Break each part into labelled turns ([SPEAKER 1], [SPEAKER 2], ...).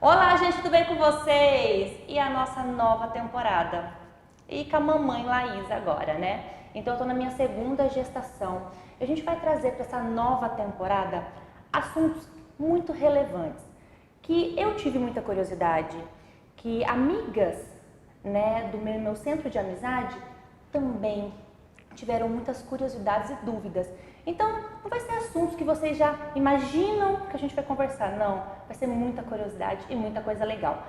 [SPEAKER 1] Olá, gente, tudo bem com vocês? E a nossa nova temporada? E com a mamãe Laís agora, né? Então eu tô na minha segunda gestação. E a gente vai trazer para essa nova temporada assuntos muito relevantes, que eu tive muita curiosidade, que amigas, né, do meu centro de amizade também tiveram muitas curiosidades e dúvidas. Então, não vai ser assuntos que vocês já imaginam que a gente vai conversar, não. Vai ser muita curiosidade e muita coisa legal.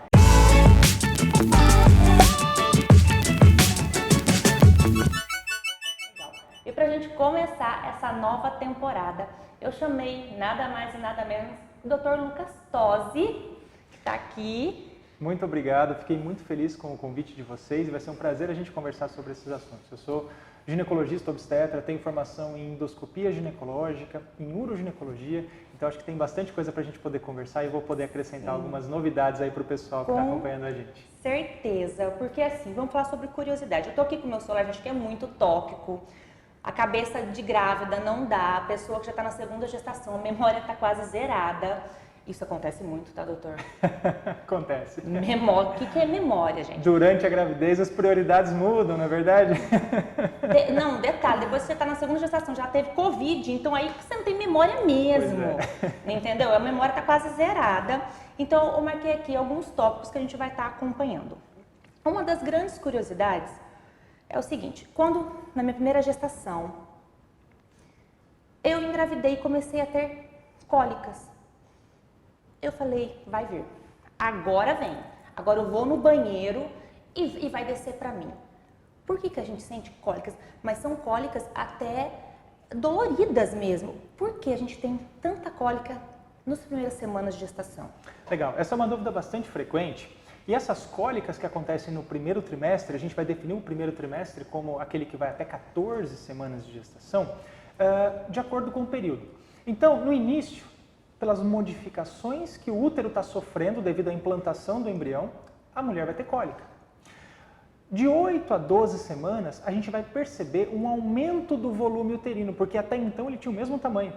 [SPEAKER 1] E pra gente começar essa nova temporada, eu chamei nada mais e nada menos o Dr. Lucas Tosi, que tá aqui.
[SPEAKER 2] Muito obrigado, fiquei muito feliz com o convite de vocês e vai ser um prazer a gente conversar sobre esses assuntos. Eu sou ginecologista obstetra, tenho formação em endoscopia ginecológica, em uroginecologia, então acho que tem bastante coisa para a gente poder conversar e vou poder acrescentar algumas novidades aí para o pessoal que está acompanhando a gente.
[SPEAKER 1] Certeza, porque assim, vamos falar sobre curiosidade. Eu tô aqui com o meu celular, gente, que é muito tópico. A cabeça de grávida não dá, a pessoa que já está na segunda gestação, a memória está quase zerada. Isso acontece muito, tá, doutor?
[SPEAKER 2] Acontece.
[SPEAKER 1] Memória. O que é memória, gente?
[SPEAKER 2] Durante a gravidez as prioridades mudam, não é verdade?
[SPEAKER 1] Não, detalhe, depois que você está na segunda gestação, já teve Covid, então aí você não tem memória mesmo, entendeu? A memória está quase zerada. Então eu marquei aqui alguns tópicos que a gente vai estar acompanhando. Uma das grandes curiosidades é o seguinte, quando na minha primeira gestação, eu engravidei e comecei a ter cólicas. Eu falei, vai vir, agora vem, agora eu vou no banheiro e vai descer pra mim. Por que a gente sente cólicas? Mas são cólicas até doloridas mesmo. Por que a gente tem tanta cólica nas primeiras semanas de gestação?
[SPEAKER 2] Legal, essa é uma dúvida bastante frequente. E essas cólicas que acontecem no primeiro trimestre, a gente vai definir o primeiro trimestre como aquele que vai até 14 semanas de gestação, de acordo com o período. Então, no início, pelas modificações que o útero está sofrendo devido à implantação do embrião, a mulher vai ter cólica. De 8 a 12 semanas, a gente vai perceber um aumento do volume uterino, porque até então ele tinha o mesmo tamanho.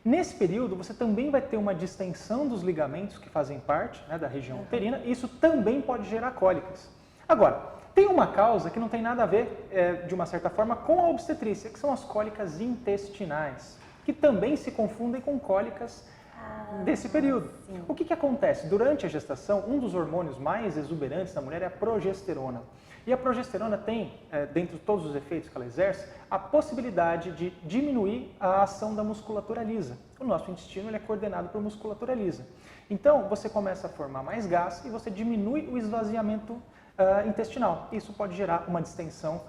[SPEAKER 2] Nesse período, você também vai ter uma distensão dos ligamentos que fazem parte, né, da região uterina, e isso também pode gerar cólicas. Agora, tem uma causa que não tem nada a ver, de uma certa forma, com a obstetrícia, que são as cólicas intestinais, que também se confundem com cólicas desse período. Sim. O que acontece? Durante a gestação, um dos hormônios mais exuberantes da mulher é a progesterona. E a progesterona tem, dentre todos os efeitos que ela exerce, a possibilidade de diminuir a ação da musculatura lisa. O nosso intestino ele é coordenado por musculatura lisa. Então, você começa a formar mais gás e você diminui o esvaziamento intestinal. Isso pode gerar uma distensão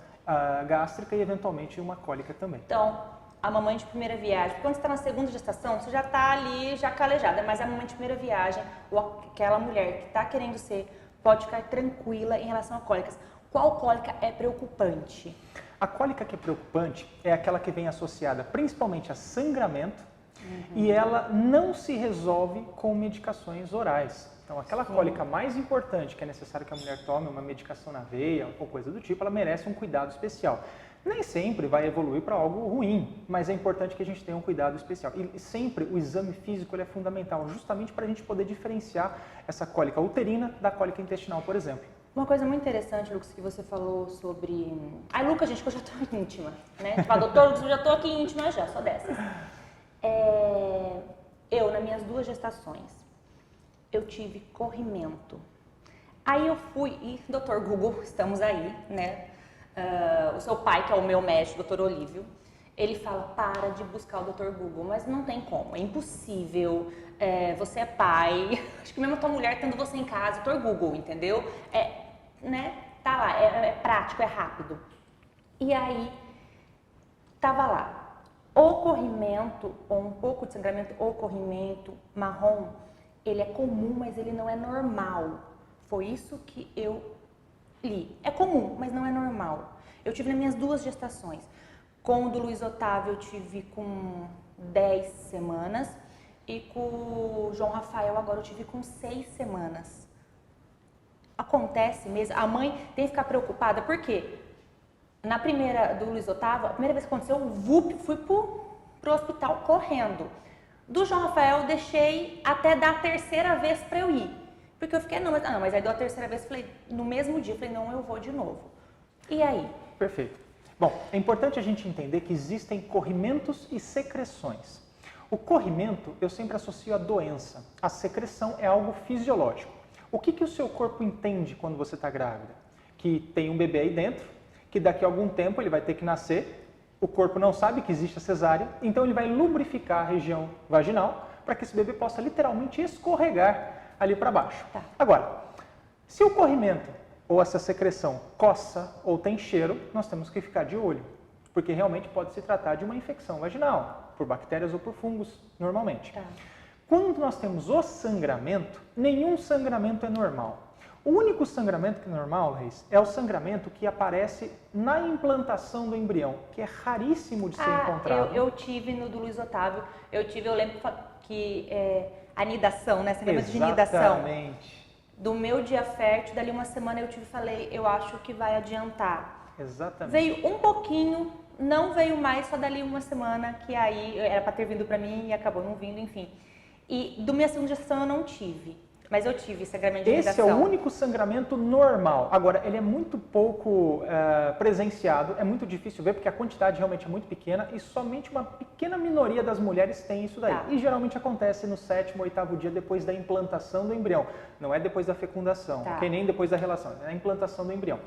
[SPEAKER 2] gástrica e, eventualmente, uma cólica também.
[SPEAKER 1] Então, a mamãe de primeira viagem, quando você está na segunda gestação, você já está ali, já calejada, mas a mamãe de primeira viagem, ou aquela mulher que está querendo ser, pode ficar tranquila em relação a cólicas. Qual cólica é preocupante?
[SPEAKER 2] A cólica que é preocupante é aquela que vem associada principalmente a sangramento e ela não se resolve com medicações orais. Então, aquela cólica mais importante que é necessário que a mulher tome uma medicação na veia ou coisa do tipo, ela merece um cuidado especial. Nem sempre vai evoluir para algo ruim, mas é importante que a gente tenha um cuidado especial. E sempre o exame físico ele é fundamental, justamente para a gente poder diferenciar essa cólica uterina da cólica intestinal, por exemplo.
[SPEAKER 1] Uma coisa muito interessante, Lucas, que você falou sobre... Ai, Lucas, gente, que eu já tô íntima, né? Tipo, doutor Lucas, eu já tô aqui íntima já, só dessas. Eu, nas minhas 2 gestações, eu tive corrimento. Aí eu fui, e doutor Google, estamos aí, né? O seu pai, que é o meu médico, doutor Olívio, ele fala, para de buscar o doutor Google, mas não tem como, é impossível, você é pai, acho que mesmo a tua mulher tendo você em casa, doutor Google, entendeu? Né? Tá lá, é prático, é rápido. E aí, tava lá, o corrimento, ou um pouco de sangramento, ou corrimento marrom, ele é comum, mas ele não é normal. Foi isso que eu li. É comum, mas não é normal. Eu tive nas minhas 2 gestações. Com o do Luiz Otávio eu tive com 10 semanas e com o João Rafael agora eu tive com 6 semanas. Acontece mesmo. A mãe tem que ficar preocupada, por quê? Na primeira do Luiz Otávio, a primeira vez que aconteceu, fui pro hospital correndo. Do João Rafael eu deixei até dar a 3ª vez para eu ir. Porque eu fiquei, mas aí da terceira vez, falei, no mesmo dia, falei, não, eu vou de novo. E aí?
[SPEAKER 2] Perfeito. Bom, é importante a gente entender que existem corrimentos e secreções. O corrimento eu sempre associo à doença. A secreção é algo fisiológico. O que o seu corpo entende quando você está grávida? Que tem um bebê aí dentro, que daqui a algum tempo ele vai ter que nascer, o corpo não sabe que existe a cesárea, então ele vai lubrificar a região vaginal para que esse bebê possa literalmente escorregar ali para baixo.
[SPEAKER 1] Tá.
[SPEAKER 2] Agora, se o corrimento ou essa secreção coça ou tem cheiro, nós temos que ficar de olho, porque realmente pode se tratar de uma infecção vaginal, por bactérias ou por fungos, normalmente.
[SPEAKER 1] Tá.
[SPEAKER 2] Quando nós temos o sangramento, nenhum sangramento é normal. O único sangramento que é normal, Reis, é o sangramento que aparece na implantação do embrião, que é raríssimo de ser encontrado.
[SPEAKER 1] Eu tive no do Luiz Otávio, eu lembro que anidação, né? Você lembra de anidação?
[SPEAKER 2] Exatamente.
[SPEAKER 1] Do meu dia fértil, dali uma semana falei, eu acho que vai adiantar.
[SPEAKER 2] Exatamente.
[SPEAKER 1] Veio um pouquinho, não veio mais, só dali uma semana, que aí era para ter vindo para mim e acabou não vindo, enfim. E do minha segunda gestação eu não tive, mas eu tive sangramento de
[SPEAKER 2] Esse é
[SPEAKER 1] anidação.
[SPEAKER 2] o único sangramento normal. Agora, ele é muito pouco presenciado, é muito difícil ver porque a quantidade realmente é muito pequena e somente uma pequena minoria das mulheres tem isso daí.
[SPEAKER 1] Tá.
[SPEAKER 2] E geralmente acontece no 7º, 8º dia depois da implantação do embrião. Não é depois da fecundação,
[SPEAKER 1] Tá.
[SPEAKER 2] ok? Nem depois da relação, é na implantação do embrião.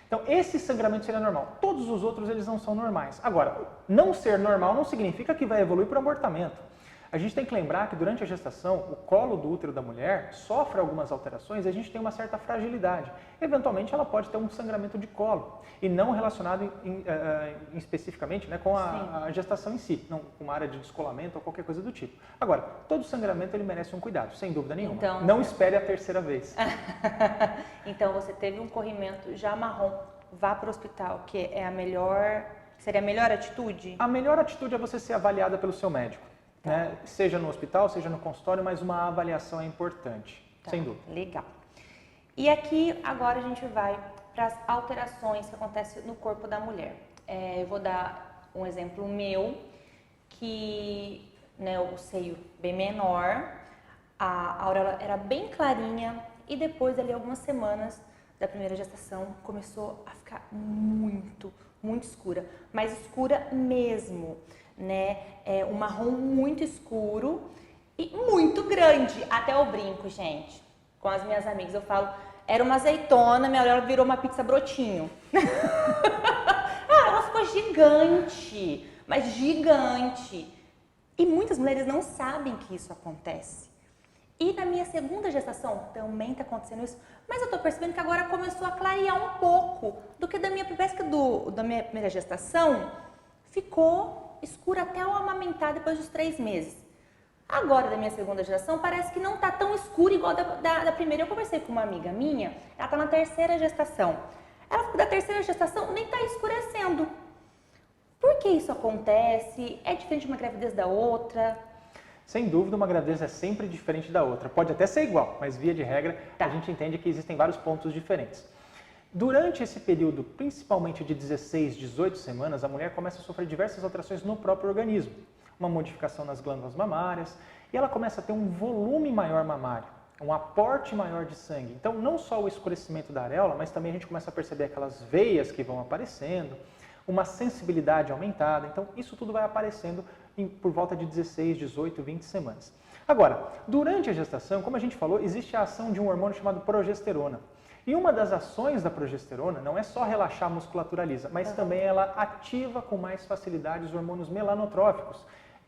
[SPEAKER 2] Então, esse sangramento seria normal. Todos os outros, eles não são normais. Agora, não ser normal não significa que vai evoluir para o abortamento. A gente tem que lembrar que durante a gestação, o colo do útero da mulher sofre algumas alterações e a gente tem uma certa fragilidade. Eventualmente, ela pode ter um sangramento de colo e não relacionado especificamente, né, com a gestação em si, não com uma área de descolamento ou qualquer coisa do tipo. Agora, todo sangramento ele merece um cuidado, sem dúvida nenhuma.
[SPEAKER 1] Então,
[SPEAKER 2] não espere a terceira vez.
[SPEAKER 1] Então, você teve um corrimento já marrom, vá para o hospital, que é seria a melhor atitude?
[SPEAKER 2] A melhor atitude é você ser avaliada pelo seu médico. Né? Seja no hospital, seja no consultório, mas uma avaliação é importante, sem dúvida.
[SPEAKER 1] Legal. E aqui, agora a gente vai para as alterações que acontecem no corpo da mulher. Eu vou dar um exemplo meu, que o seio bem menor, a auréola era bem clarinha e depois, ali algumas semanas da primeira gestação, começou a ficar muito, muito escura, mas escura mesmo. Né? Um marrom muito escuro e muito grande. Até eu brinco, gente, com as minhas amigas. Eu falo, era uma azeitona, minha auréola virou uma pizza brotinho. Ela ficou gigante, mas gigante. E muitas mulheres não sabem que isso acontece. E na minha segunda gestação também está acontecendo isso, mas eu estou percebendo que agora começou a clarear um pouco do que da minha primeira gestação ficou escura até eu amamentar depois dos 3 meses. Agora, da minha segunda gestação, parece que não está tão escura igual da primeira. Eu conversei com uma amiga minha, ela está na terceira gestação. Ela da terceira gestação nem está escurecendo. Por que isso acontece? É diferente uma gravidez da outra?
[SPEAKER 2] Sem dúvida, uma gravidez é sempre diferente da outra. Pode até ser igual, mas via de regra, a gente entende que existem vários pontos diferentes. Durante esse período, principalmente de 16, 18 semanas, a mulher começa a sofrer diversas alterações no próprio organismo. Uma modificação nas glândulas mamárias e ela começa a ter um volume maior mamário, um aporte maior de sangue. Então, não só o escurecimento da areola, mas também a gente começa a perceber aquelas veias que vão aparecendo, uma sensibilidade aumentada. Então, isso tudo vai aparecendo por volta de 16, 18, 20 semanas. Agora, durante a gestação, como a gente falou, existe a ação de um hormônio chamado progesterona. E uma das ações da progesterona não é só relaxar a musculatura lisa, mas também ela ativa com mais facilidade os hormônios melanotróficos,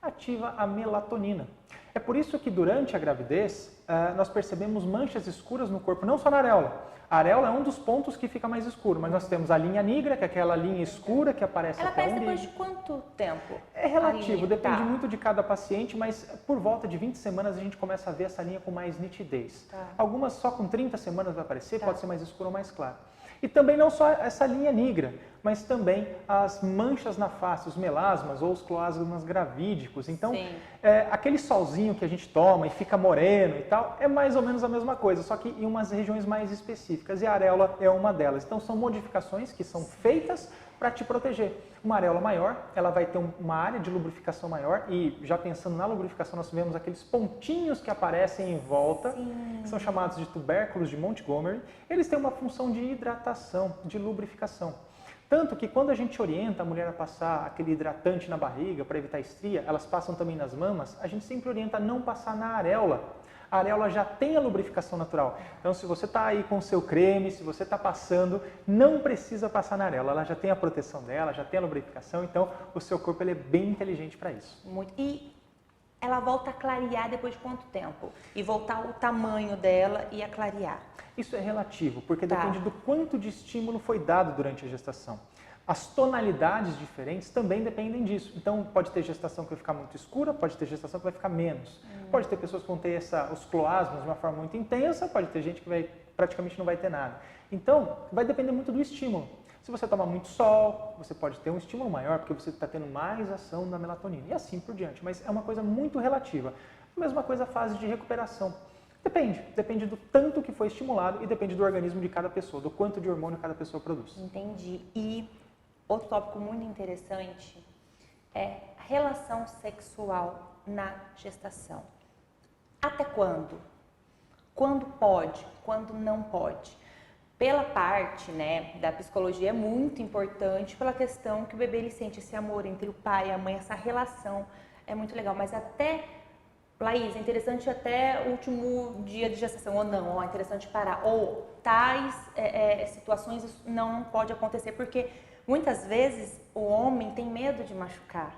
[SPEAKER 2] ativa a melatonina. É por isso que durante a gravidez nós percebemos manchas escuras no corpo, não só na areola. A areola é um dos pontos que fica mais escuro, mas nós temos a linha nigra, que é aquela linha escura que aparece
[SPEAKER 1] Ela
[SPEAKER 2] até o
[SPEAKER 1] aparece
[SPEAKER 2] umbigo.
[SPEAKER 1] depois de quanto tempo?
[SPEAKER 2] É relativo, depende
[SPEAKER 1] Tá.
[SPEAKER 2] muito de cada paciente, mas por volta de 20 semanas a gente começa a ver essa linha com mais nitidez.
[SPEAKER 1] Tá.
[SPEAKER 2] Algumas só com 30 semanas vai aparecer,
[SPEAKER 1] Tá.
[SPEAKER 2] pode ser mais escuro ou mais claro. E também não só essa linha negra, mas também as manchas na face, os melasmas ou os cloasmas gravídicos. Então, aquele solzinho que a gente toma e fica moreno e tal, é mais ou menos a mesma coisa, só que em umas regiões mais específicas, e a areola é uma delas. Então, são modificações que são feitas para te proteger. Uma areola maior, ela vai ter uma área de lubrificação maior, e já pensando na lubrificação, nós vemos aqueles pontinhos que aparecem em volta, que são chamados de tubérculos de Montgomery. Eles têm uma função de hidratação, de lubrificação. Tanto que quando a gente orienta a mulher a passar aquele hidratante na barriga para evitar estria, elas passam também nas mamas, a gente sempre orienta a não passar na areola. A areola já tem a lubrificação natural. Então, se você está aí com o seu creme, se você está passando, não precisa passar na areola. Ela já tem a proteção dela, já tem a lubrificação, então o seu corpo ele é bem inteligente para isso.
[SPEAKER 1] Muito. E ela volta a clarear depois de quanto tempo? E voltar ao tamanho dela e a clarear?
[SPEAKER 2] Isso é relativo, porque depende do quanto de estímulo foi dado durante a gestação. As tonalidades diferentes também dependem disso. Então, pode ter gestação que vai ficar muito escura, pode ter gestação que vai ficar menos. Pode ter pessoas que vão ter os cloasmas de uma forma muito intensa, pode ter gente que praticamente não vai ter nada. Então, vai depender muito do estímulo. Se você toma muito sol, você pode ter um estímulo maior, porque você está tendo mais ação da melatonina, e assim por diante. Mas é uma coisa muito relativa. A mesma coisa a fase de recuperação. Depende do tanto que foi estimulado e depende do organismo de cada pessoa, do quanto de hormônio cada pessoa produz.
[SPEAKER 1] Entendi. E outro tópico muito interessante é relação sexual na gestação. Até quando? Quando pode? Quando não pode? Pela parte, da psicologia é muito importante pela questão que o bebê ele sente esse amor entre o pai e a mãe, essa relação é muito legal, mas até, Laís, é interessante até o último dia de gestação ou não, ou é interessante parar, ou tais situações isso não pode acontecer, porque muitas vezes o homem tem medo de machucar,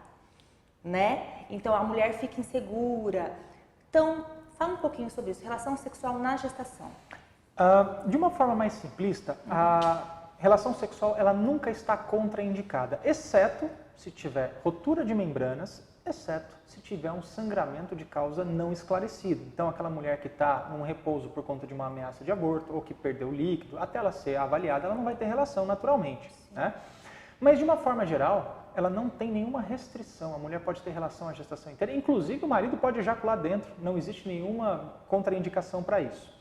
[SPEAKER 1] Então a mulher fica insegura. Então, fala um pouquinho sobre isso, relação sexual na gestação.
[SPEAKER 2] De uma forma mais simplista, a relação sexual ela nunca está contraindicada, exceto se tiver rotura de membranas, exceto se tiver um sangramento de causa não esclarecido. Então, aquela mulher que está num repouso por conta de uma ameaça de aborto ou que perdeu líquido, até ela ser avaliada, ela não vai ter relação naturalmente, Mas, de uma forma geral, ela não tem nenhuma restrição. A mulher pode ter relação à gestação inteira. Inclusive, o marido pode ejacular dentro. Não existe nenhuma contraindicação para isso.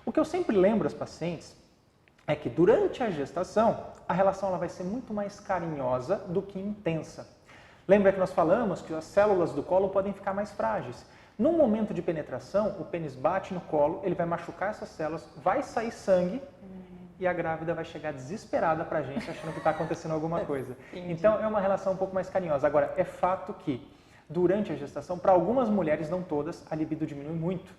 [SPEAKER 2] O que eu sempre lembro às pacientes é que, durante a gestação, a relação ela vai ser muito mais carinhosa do que intensa. Lembra que nós falamos que as células do colo podem ficar mais frágeis. No momento de penetração, o pênis bate no colo, ele vai machucar essas células, vai sair sangue e a grávida vai chegar desesperada pra gente, achando que está acontecendo alguma coisa. Então, é uma relação um pouco mais carinhosa. Agora, é fato que, durante a gestação, para algumas mulheres, não todas, a libido diminui muito.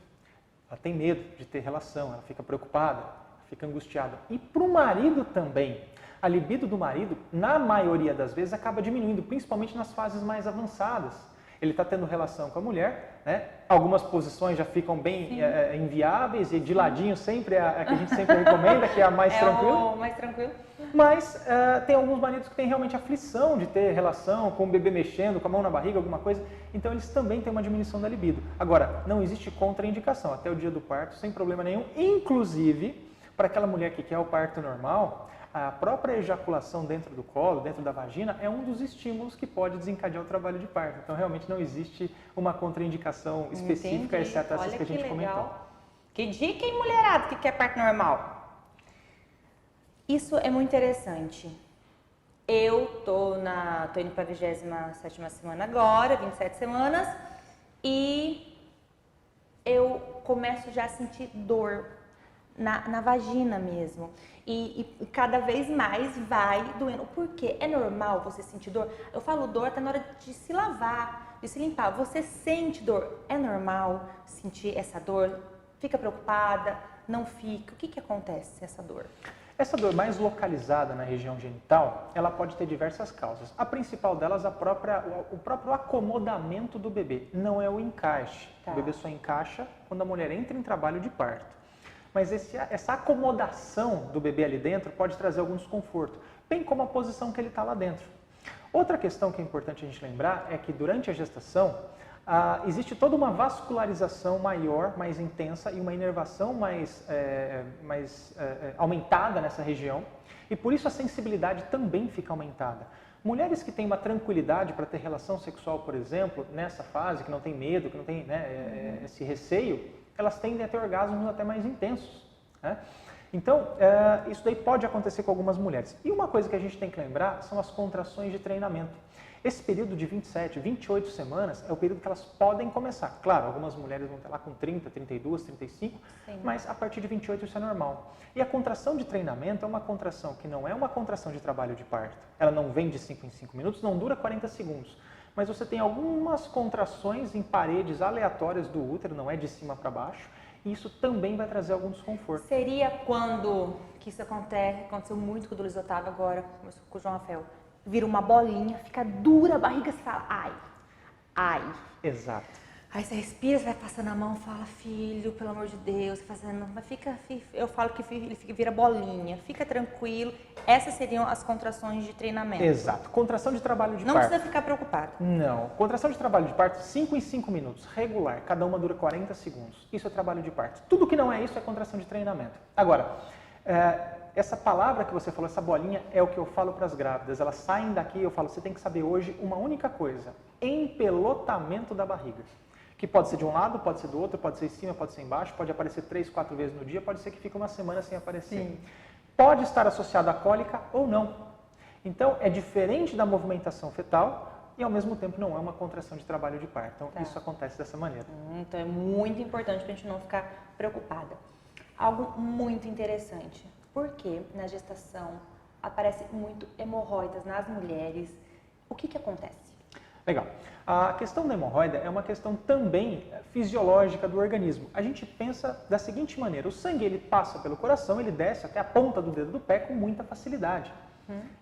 [SPEAKER 2] Ela tem medo de ter relação, ela fica preocupada, fica angustiada. E para o marido também. A libido do marido, na maioria das vezes, acaba diminuindo, principalmente nas fases mais avançadas. Ele está tendo relação com a mulher, Algumas posições já ficam bem inviáveis e de ladinho sempre a que a gente sempre recomenda, que é a mais tranquila.
[SPEAKER 1] O mais tranquilo.
[SPEAKER 2] Mas tem alguns maridos que têm realmente aflição de ter relação com o bebê mexendo, com a mão na barriga, alguma coisa. Então eles também têm uma diminuição da libido. Agora, não existe contraindicação até o dia do parto, sem problema nenhum. Inclusive, para aquela mulher que quer o parto normal, a própria ejaculação dentro do colo, dentro da vagina, é um dos estímulos que pode desencadear o trabalho de parto. Então, realmente não existe uma contraindicação específica, exceto essas que a gente comentou.
[SPEAKER 1] Que dica, hein, mulherada, que quer parto normal? Isso é muito interessante. Eu tô indo para a 27ª semana agora, 27 semanas, e eu começo já a sentir dor na vagina mesmo. E cada vez mais vai doendo. Por quê? É normal você sentir dor? Eu falo dor até na hora de se lavar, de se limpar. Você sente dor? É normal sentir essa dor? Fica preocupada? Não fica? O que acontece essa dor?
[SPEAKER 2] Essa dor mais localizada na região genital, ela pode ter diversas causas. A principal delas é o próprio acomodamento do bebê, não é o encaixe. O bebê só encaixa quando a mulher entra em trabalho de parto. Mas essa acomodação do bebê ali dentro pode trazer algum desconforto, bem como a posição que ele está lá dentro. Outra questão que é importante a gente lembrar é que durante a gestação, existe toda uma vascularização maior, mais intensa e uma inervação mais aumentada nessa região. E por isso a sensibilidade também fica aumentada. Mulheres que têm uma tranquilidade para ter relação sexual, por exemplo, nessa fase, que não tem medo, que não tem esse receio, elas tendem a ter orgasmos até mais intensos. Né? Então, isso daí pode acontecer com algumas mulheres. E uma coisa que a gente tem que lembrar são as contrações de treinamento. Esse período de 27, 28 semanas é o período que elas podem começar. Claro, algumas mulheres vão ter lá com 30, 32, 35, Sim. mas a partir de 28 isso é normal. E a contração de treinamento é uma contração que não é uma contração de trabalho de parto. Ela não vem de 5 em 5 minutos, não dura 40 segundos. Mas você tem algumas contrações em paredes aleatórias do útero, não é de cima para baixo, e isso também vai trazer algum desconforto.
[SPEAKER 1] Seria quando que isso aconteceu muito com o Luiz Otávio agora, com o João Rafael, vira uma bolinha, fica dura a barriga, você fala, ai.
[SPEAKER 2] Exato.
[SPEAKER 1] Aí você respira, você vai passando a mão, fala, filho, pelo amor de Deus, fazendo, mas eu falo que ele vira bolinha, fica tranquilo. Essas seriam as contrações de treinamento.
[SPEAKER 2] Exato. Contração de trabalho de parto.
[SPEAKER 1] Não precisa ficar preocupado.
[SPEAKER 2] Não. Contração de trabalho de parto, 5 em 5 minutos, regular. Cada uma dura 40 segundos. Isso é trabalho de parto. Tudo que não é isso é contração de treinamento. Agora, essa palavra que você falou, essa bolinha, é o que eu falo para as grávidas. Elas saem daqui e eu falo, você tem que saber hoje uma única coisa. Empelotamento da barriga. Que pode ser de um lado, pode ser do outro, pode ser em cima, pode ser embaixo, pode aparecer 3, 4 vezes no dia, pode ser que fique uma semana sem aparecer. Sim. Pode estar associado à cólica ou não. Então, é diferente da movimentação fetal e, ao mesmo tempo, não é uma contração de trabalho de parto. Então, isso acontece dessa maneira.
[SPEAKER 1] Então, é muito importante para a gente não ficar preocupada. Algo muito interessante. Por que na gestação aparece muito hemorroidas nas mulheres? O que acontece?
[SPEAKER 2] Legal. A questão da hemorroida é uma questão também fisiológica do organismo. A gente pensa da seguinte maneira, o sangue ele passa pelo coração, ele desce até a ponta do dedo do pé com muita facilidade.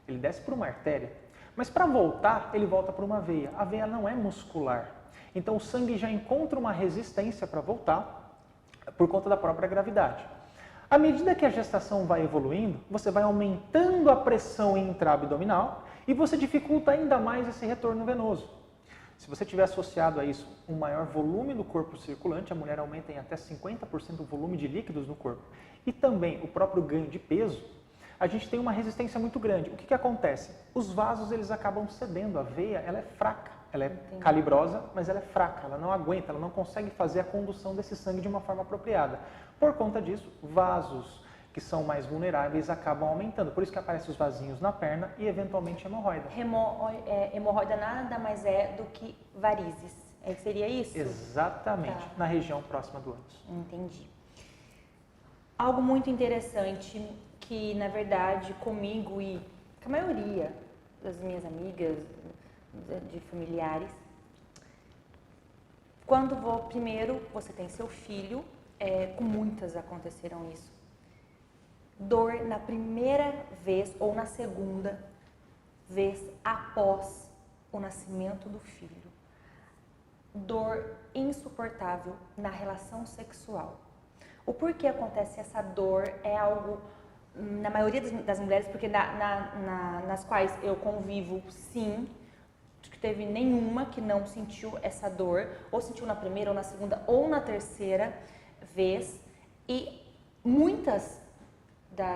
[SPEAKER 2] Ele desce por uma artéria. Mas para voltar, ele volta por uma veia. A veia não é muscular. Então o sangue já encontra uma resistência para voltar por conta da própria gravidade. À medida que a gestação vai evoluindo, você vai aumentando a pressão intraabdominal e você dificulta ainda mais esse retorno venoso. Se você tiver associado a isso um maior volume do corpo circulante, a mulher aumenta em até 50% o volume de líquidos no corpo e também o próprio ganho de peso, a gente tem uma resistência muito grande. O que acontece? Os vasos eles acabam cedendo, a veia ela é fraca, ela é calibrosa, mas ela é fraca, ela não aguenta, ela não consegue fazer a condução desse sangue de uma forma apropriada. Por conta disso, vasos que são mais vulneráveis acabam aumentando. Por isso que aparecem os vasinhos na perna e, eventualmente, hemorroida.
[SPEAKER 1] Hemorroida nada mais é do que varizes. Seria isso?
[SPEAKER 2] Exatamente, na região próxima do ânus.
[SPEAKER 1] Entendi. Algo muito interessante que, na verdade, comigo e com a maioria das minhas amigas, de familiares, quando primeiro você tem seu filho, com muitas aconteceram isso. Dor na primeira vez ou na segunda vez após o nascimento do filho. Dor insuportável na relação sexual. O porquê acontece essa dor é algo, na maioria das mulheres, porque nas quais eu convivo, sim, que teve nenhuma que não sentiu essa dor, ou sentiu na primeira, ou na segunda, ou na terceira vez, e muitas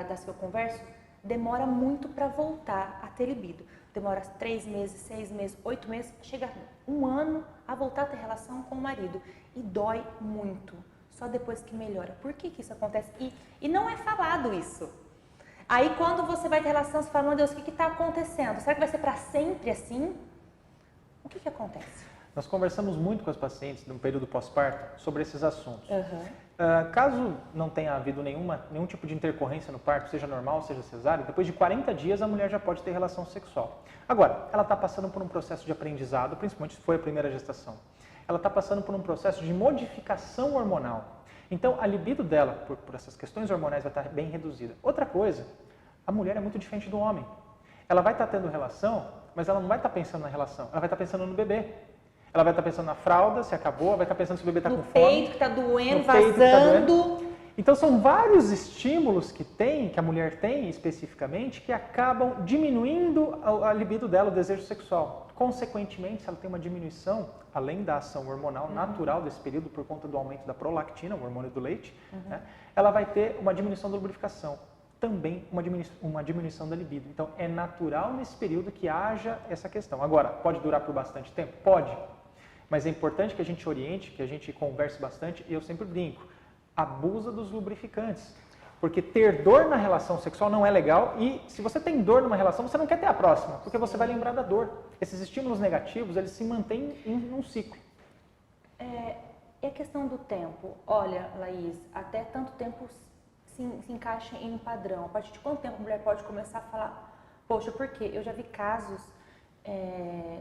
[SPEAKER 1] das que eu converso, demora muito para voltar a ter libido. Demora 3 meses, 6 meses, 8 meses, chega 1 ano a voltar a ter relação com o marido. E dói muito, só depois que melhora. Por que isso acontece? E não é falado isso. Aí quando você vai ter relação, você fala, meu Deus, o que está acontecendo? Será que vai ser para sempre assim? O que acontece?
[SPEAKER 2] Nós conversamos muito com as pacientes no período pós-parto sobre esses assuntos. Caso não tenha havido nenhum tipo de intercorrência no parto, seja normal, seja cesárea, depois de 40 dias a mulher já pode ter relação sexual. Agora, ela está passando por um processo de aprendizado, principalmente se foi a primeira gestação. Ela está passando por um processo de modificação hormonal. Então, a libido dela, por essas questões hormonais, vai estar bem reduzida. Outra coisa, a mulher é muito diferente do homem. Ela vai estar tendo relação, mas ela não vai estar pensando na relação, ela vai estar pensando no bebê. Ela vai estar pensando na fralda, se acabou, vai estar pensando se o bebê está com fome.
[SPEAKER 1] No peito que está doendo, vazando.
[SPEAKER 2] Então são vários estímulos que a mulher tem especificamente, que acabam diminuindo a libido dela, o desejo sexual. Consequentemente, se ela tem uma diminuição, além da ação hormonal natural desse período por conta do aumento da prolactina, o hormônio do leite, né, ela vai ter uma diminuição da lubrificação, também uma diminuição da libido. Então, é natural nesse período que haja essa questão. Agora, pode durar por bastante tempo? Pode. Mas é importante que a gente oriente, que a gente converse bastante, e eu sempre brinco, abusa dos lubrificantes. Porque ter dor na relação sexual não é legal e se você tem dor numa relação, você não quer ter a próxima, porque você vai lembrar da dor. Esses estímulos negativos, eles se mantêm em um ciclo.
[SPEAKER 1] E a questão do tempo? Olha, Laís, até tanto tempo se encaixa em um padrão. A partir de quanto tempo a mulher pode começar a falar, poxa, por quê? Eu já vi casos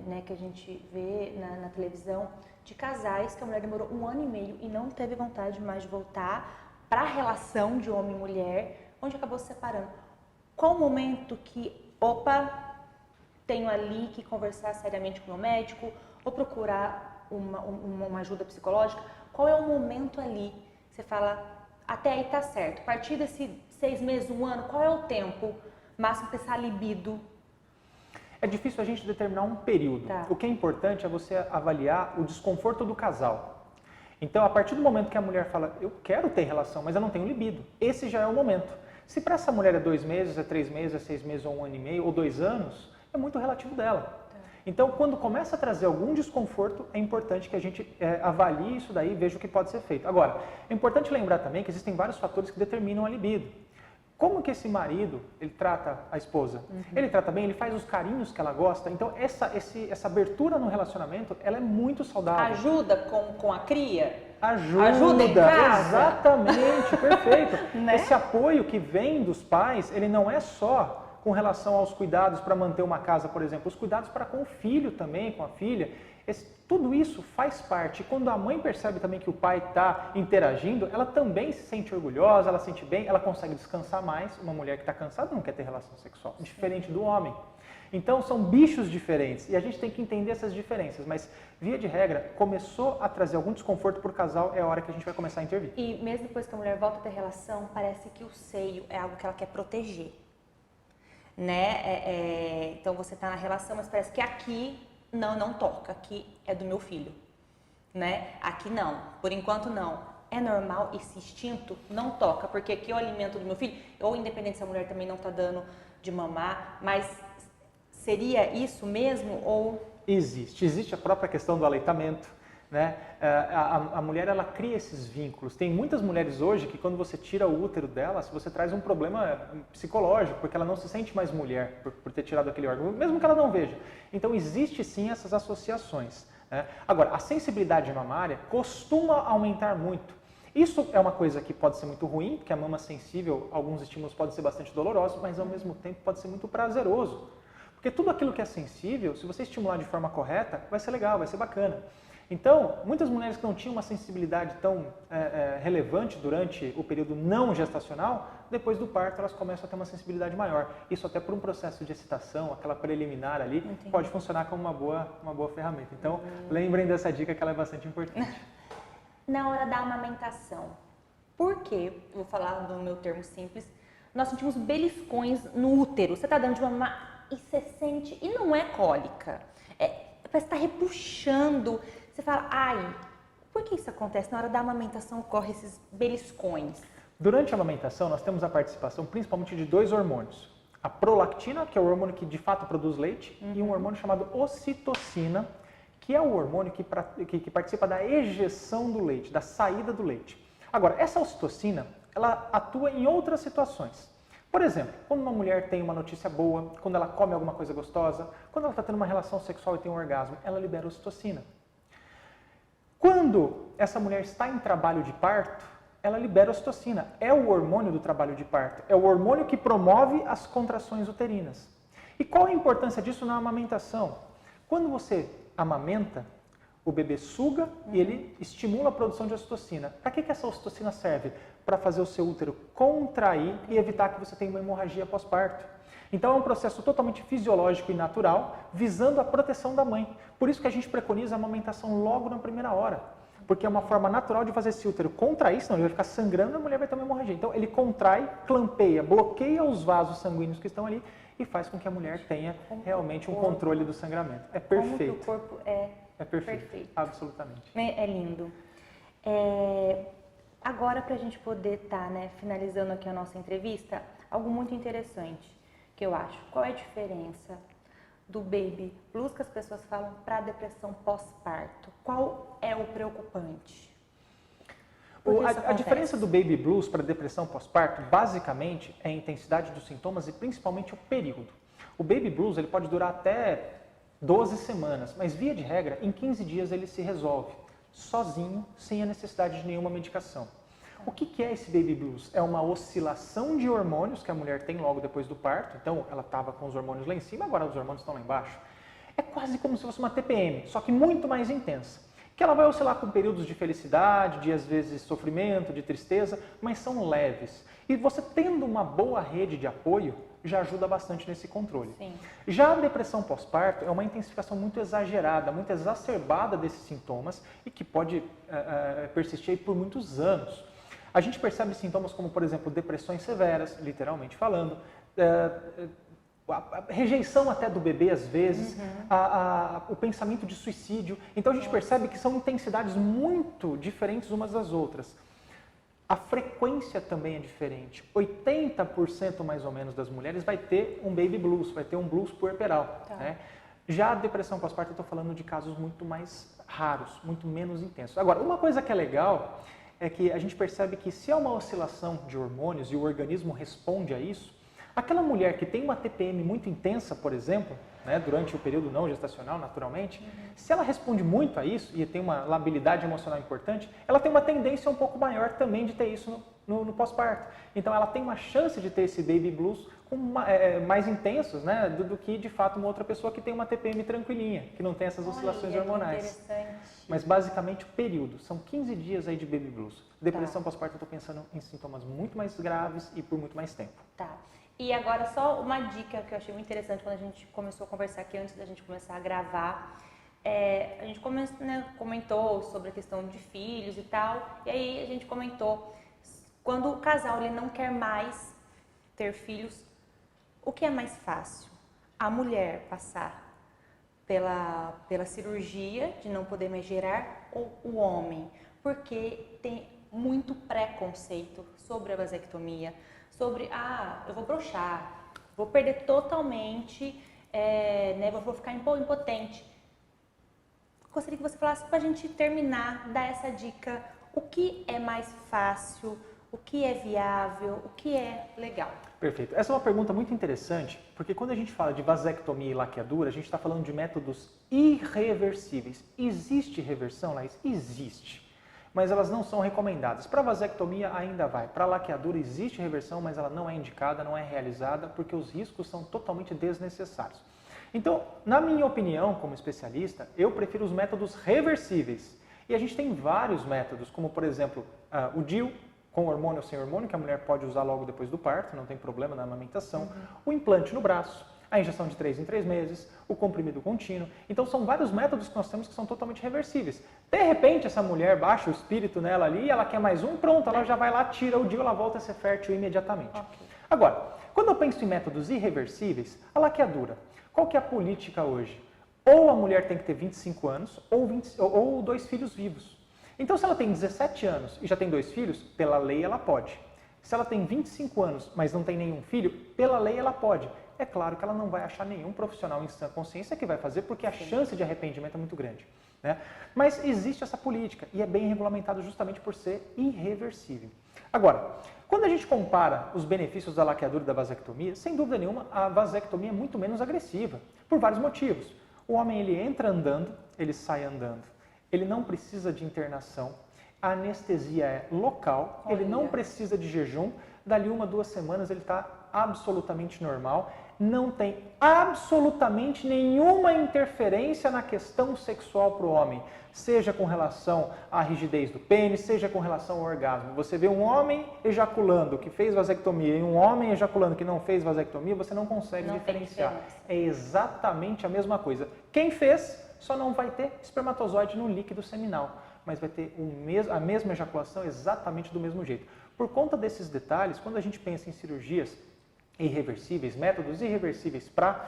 [SPEAKER 1] né, que a gente vê na televisão de casais que a mulher demorou 1 ano e meio e não teve vontade mais de voltar para a relação de homem e mulher, onde acabou se separando. Qual o momento que, tenho ali que conversar seriamente com o meu médico ou procurar uma ajuda psicológica? Qual é o momento ali? Você fala, até aí tá certo. A partir desse 6 meses, 1 ano, qual é o tempo máximo para essa libido?
[SPEAKER 2] É difícil a gente determinar um período.
[SPEAKER 1] Tá.
[SPEAKER 2] O que é importante é você avaliar o desconforto do casal. Então, a partir do momento que a mulher fala, eu quero ter relação, mas eu não tenho libido, esse já é o momento. Se para essa mulher é 2 meses, é 3 meses, é 6 meses, ou 1 ano e meio, ou 2 anos, é muito relativo dela. Tá. Então, quando começa a trazer algum desconforto, é importante que a gente avalie isso daí e veja o que pode ser feito. Agora, é importante lembrar também que existem vários fatores que determinam a libido. Como que esse marido, ele trata a esposa? Ele trata bem, ele faz os carinhos que ela gosta. Então, essa abertura no relacionamento, ela é muito saudável.
[SPEAKER 1] Ajuda com a cria?
[SPEAKER 2] Ajuda
[SPEAKER 1] em casa?
[SPEAKER 2] Exatamente, perfeito.
[SPEAKER 1] Né?
[SPEAKER 2] Esse apoio que vem dos pais, ele não é só com relação aos cuidados para manter uma casa, por exemplo. Os cuidados para com o filho também, com a filha. Tudo isso faz parte. E quando a mãe percebe também que o pai está interagindo, ela também se sente orgulhosa, ela se sente bem, ela consegue descansar mais. Uma mulher que está cansada não quer ter relação sexual, diferente do homem. Então, são bichos diferentes e a gente tem que entender essas diferenças. Mas, via de regra, começou a trazer algum desconforto para o casal, é a hora que a gente vai começar a intervir.
[SPEAKER 1] E mesmo depois que a mulher volta a ter relação, parece que o seio é algo que ela quer proteger. Né? Então, você está na relação, mas parece que aqui não toca, aqui é do meu filho, né? Aqui não, por enquanto não. É normal esse instinto? Não toca, porque aqui é o alimento do meu filho, ou independente se a mulher também não está dando de mamar, mas seria isso mesmo ou...
[SPEAKER 2] Existe a própria questão do aleitamento, né? A mulher, ela cria esses vínculos. Tem muitas mulheres hoje que quando você tira o útero dela, você traz um problema psicológico, porque ela não se sente mais mulher por ter tirado aquele órgão, mesmo que ela não veja. Então, existe sim essas associações, né? Agora, a sensibilidade mamária costuma aumentar muito. Isso é uma coisa que pode ser muito ruim, porque a mama sensível, alguns estímulos podem ser bastante dolorosos, mas ao mesmo tempo pode ser muito prazeroso. Porque tudo aquilo que é sensível, se você estimular de forma correta, vai ser legal, vai ser bacana. Então, muitas mulheres que não tinham uma sensibilidade tão relevante durante o período não gestacional, depois do parto elas começam a ter uma sensibilidade maior. Isso até por um processo de excitação, aquela preliminar ali, pode funcionar como uma boa ferramenta. Então, lembrem dessa dica que ela é bastante importante.
[SPEAKER 1] Na hora da amamentação, por quê? Eu vou falar no meu termo simples, nós sentimos beliscões no útero. Você está dando de mamar e você sente, e não é cólica, parece que está repuxando. Você fala, ai, por que isso acontece? Na hora da amamentação ocorrem esses beliscões.
[SPEAKER 2] Durante a amamentação, nós temos a participação principalmente de 2 hormônios. A prolactina, que é o hormônio que de fato produz leite, e um hormônio chamado ocitocina, que é o hormônio que participa da ejeção do leite, da saída do leite. Agora, essa ocitocina, ela atua em outras situações. Por exemplo, quando uma mulher tem uma notícia boa, quando ela come alguma coisa gostosa, quando ela está tendo uma relação sexual e tem um orgasmo, ela libera ocitocina. Quando essa mulher está em trabalho de parto, ela libera ocitocina. É o hormônio do trabalho de parto. É o hormônio que promove as contrações uterinas. E qual a importância disso na amamentação? Quando você amamenta, o bebê suga e ele estimula a produção de ocitocina. Para que essa ocitocina serve? Para fazer o seu útero contrair e evitar que você tenha uma hemorragia pós-parto. Então é um processo totalmente fisiológico e natural, visando a proteção da mãe. Por isso que a gente preconiza a amamentação logo na primeira hora. Porque é uma forma natural de fazer esse útero contrair, senão ele vai ficar sangrando e a mulher vai ter uma hemorragia. Então ele contrai, clampeia, bloqueia os vasos sanguíneos que estão ali e faz com que a mulher tenha realmente um controle do sangramento. É perfeito.
[SPEAKER 1] Como que o corpo é
[SPEAKER 2] perfeito. Absolutamente.
[SPEAKER 1] É lindo. Agora, para a gente poder estar finalizando aqui a nossa entrevista, algo muito interessante que eu acho. Qual é a diferença do baby blues que as pessoas falam para a depressão pós-parto? Qual é o preocupante?
[SPEAKER 2] A diferença do baby blues para a depressão pós-parto, basicamente, é a intensidade dos sintomas e principalmente o período. O baby blues ele pode durar até 12 semanas, mas via de regra, em 15 dias ele se resolve, sozinho, sem a necessidade de nenhuma medicação. O que é esse baby blues? É uma oscilação de hormônios que a mulher tem logo depois do parto, então ela estava com os hormônios lá em cima, agora os hormônios estão lá embaixo. É quase como se fosse uma TPM, só que muito mais intensa. Que ela vai oscilar com períodos de felicidade, de às vezes sofrimento, de tristeza, mas são leves. E você tendo uma boa rede de apoio, já ajuda bastante nesse controle.
[SPEAKER 1] Sim.
[SPEAKER 2] Já a depressão pós-parto é uma intensificação muito exagerada, muito exacerbada desses sintomas e que pode persistir por muitos anos. A gente percebe sintomas como, por exemplo, depressões severas, literalmente falando, a rejeição até do bebê às vezes, o pensamento de suicídio. Então a gente percebe que são intensidades muito diferentes umas das outras. A frequência também é diferente. 80% mais ou menos das mulheres vai ter um baby blues, vai ter um blues puerperal.
[SPEAKER 1] Tá.
[SPEAKER 2] Né? Já a depressão pós-parto eu estou falando de casos muito mais raros, muito menos intensos. Agora, uma coisa que é legal é que a gente percebe que se há uma oscilação de hormônios e o organismo responde a isso, aquela mulher que tem uma TPM muito intensa, por exemplo, né, durante o período não gestacional, naturalmente, se ela responde muito a isso e tem uma labilidade emocional importante, ela tem uma tendência um pouco maior também de ter isso no pós-parto. Então ela tem uma chance de ter esse baby blues mais intensos, né, do que de fato uma outra pessoa que tem uma TPM tranquilinha, que não tem essas oscilações hormonais. Mas basicamente o período, são 15 dias aí de baby blues. Depressão pós-parto eu estou pensando em sintomas muito mais graves e por muito mais tempo.
[SPEAKER 1] Tá. E agora só uma dica que eu achei muito interessante quando a gente começou a conversar aqui, antes da gente começar a gravar. A gente comentou sobre a questão de filhos e tal, e aí a gente comentou, quando o casal ele não quer mais ter filhos, o que é mais fácil? A mulher passar pela cirurgia de não poder mais gerar ou o homem? Porque tem muito preconceito sobre a vasectomia, sobre, eu vou broxar, vou perder totalmente, vou ficar impotente. Gostaria que você falasse para a gente terminar, dar essa dica, o que é mais fácil, o que é viável, o que é legal.
[SPEAKER 2] Perfeito. Essa é uma pergunta muito interessante, porque quando a gente fala de vasectomia e laqueadura, a gente está falando de métodos irreversíveis. Existe reversão, Laís? Existe. Mas elas não são recomendadas. Para vasectomia ainda vai. Para laqueadura existe reversão, mas ela não é indicada, não é realizada, porque os riscos são totalmente desnecessários. Então, na minha opinião, como especialista, eu prefiro os métodos reversíveis. E a gente tem vários métodos, como por exemplo, o DIU, com hormônio ou sem hormônio, que a mulher pode usar logo depois do parto, não tem problema na amamentação. O implante no braço, a injeção de 3 em 3 meses, o comprimido contínuo. Então, são vários métodos que nós temos que são totalmente reversíveis. De repente, essa mulher baixa o espírito nela ali, ela quer mais um, pronto, ela já vai lá, tira o DIU, ela volta a ser fértil imediatamente. Okay. Agora, quando eu penso em métodos irreversíveis, a laqueadura, qual que é a política hoje? Ou a mulher tem que ter 25 anos, ou 2 filhos vivos. Então, se ela tem 17 anos e já tem 2 filhos, pela lei ela pode. Se ela tem 25 anos, mas não tem nenhum filho, pela lei ela pode. É claro que ela não vai achar nenhum profissional em sã consciência que vai fazer, porque a chance de arrependimento é muito grande. Né? Mas existe essa política e é bem regulamentado justamente por ser irreversível. Agora, quando a gente compara os benefícios da laqueadura e da vasectomia, sem dúvida nenhuma, a vasectomia é muito menos agressiva, por vários motivos. O homem ele entra andando, ele sai andando. Ele não precisa de internação, a anestesia é local, ele não precisa de jejum, dali 1 a 2 semanas ele está absolutamente normal, não tem absolutamente nenhuma interferência na questão sexual para o homem, seja com relação à rigidez do pênis, seja com relação ao orgasmo. Você vê um homem ejaculando que fez vasectomia e um homem ejaculando que não fez vasectomia, você não consegue diferenciar. É exatamente a mesma coisa. Quem fez só não vai ter espermatozoide no líquido seminal, mas vai ter a mesma ejaculação exatamente do mesmo jeito. Por conta desses detalhes, quando a gente pensa em cirurgias irreversíveis, métodos irreversíveis para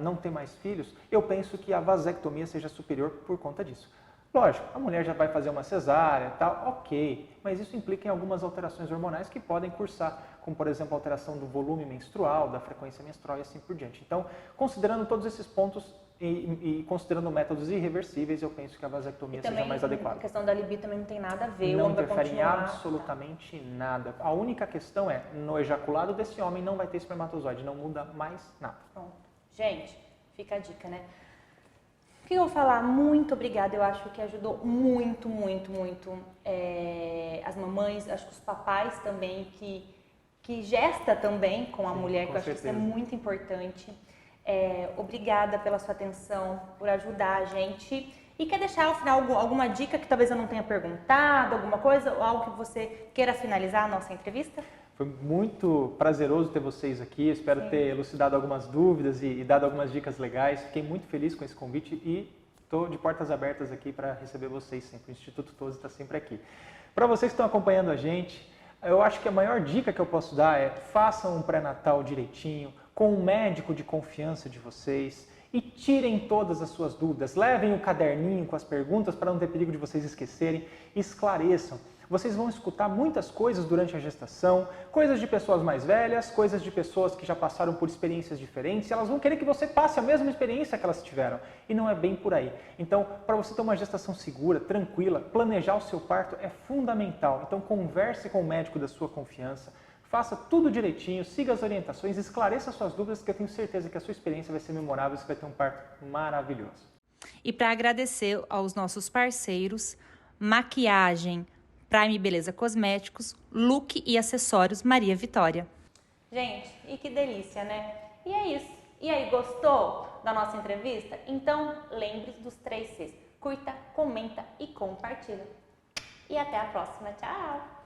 [SPEAKER 2] não ter mais filhos, eu penso que a vasectomia seja superior por conta disso. Lógico, a mulher já vai fazer uma cesárea e tal, ok, mas isso implica em algumas alterações hormonais que podem cursar, como por exemplo a alteração do volume menstrual, da frequência menstrual e assim por diante. Então, considerando todos esses pontos e considerando métodos irreversíveis, eu penso que a vasectomia seja mais adequada.
[SPEAKER 1] A questão da libido também não tem nada a ver, o
[SPEAKER 2] Não
[SPEAKER 1] homem vai
[SPEAKER 2] interfere em
[SPEAKER 1] continuar.
[SPEAKER 2] absolutamente nada. A única questão é, no ejaculado desse homem não vai ter espermatozoide, não muda mais nada.
[SPEAKER 1] Pronto. Gente, fica a dica, né? O que eu vou falar? Muito obrigada, eu acho que ajudou muito, muito, muito as mamães, acho que os papais também, que gesta também com a mulher, que eu acho que isso é muito importante. Obrigada pela sua atenção, por ajudar a gente. E quer deixar ao final alguma dica que talvez eu não tenha perguntado, alguma coisa, ou algo que você queira finalizar a nossa entrevista?
[SPEAKER 2] Foi muito prazeroso ter vocês aqui, espero ter elucidado algumas dúvidas e dado algumas dicas legais. Fiquei muito feliz com esse convite e estou de portas abertas aqui para receber vocês sempre. O Instituto Tose está sempre aqui. Para vocês que estão acompanhando a gente, eu acho que a maior dica que eu posso dar é façam um pré-natal direitinho, com um médico de confiança de vocês e tirem todas as suas dúvidas. Levem o caderninho com as perguntas para não ter perigo de vocês esquecerem e esclareçam. Vocês vão escutar muitas coisas durante a gestação, coisas de pessoas mais velhas, coisas de pessoas que já passaram por experiências diferentes, e elas vão querer que você passe a mesma experiência que elas tiveram, e não é bem por aí. Então, para você ter uma gestação segura, tranquila, planejar o seu parto é fundamental. Então, converse com o médico da sua confiança, faça tudo direitinho, siga as orientações, esclareça suas dúvidas, que eu tenho certeza que a sua experiência vai ser memorável, você vai ter um parto maravilhoso.
[SPEAKER 3] E para agradecer aos nossos parceiros, Maquiagem Prime Beleza Cosméticos, Look e Acessórios Maria Vitória.
[SPEAKER 1] Gente, e que delícia, né? E é isso. E aí, gostou da nossa entrevista? Então, lembre-se dos 3 Cs. Curta, comenta e compartilha. E até a próxima. Tchau!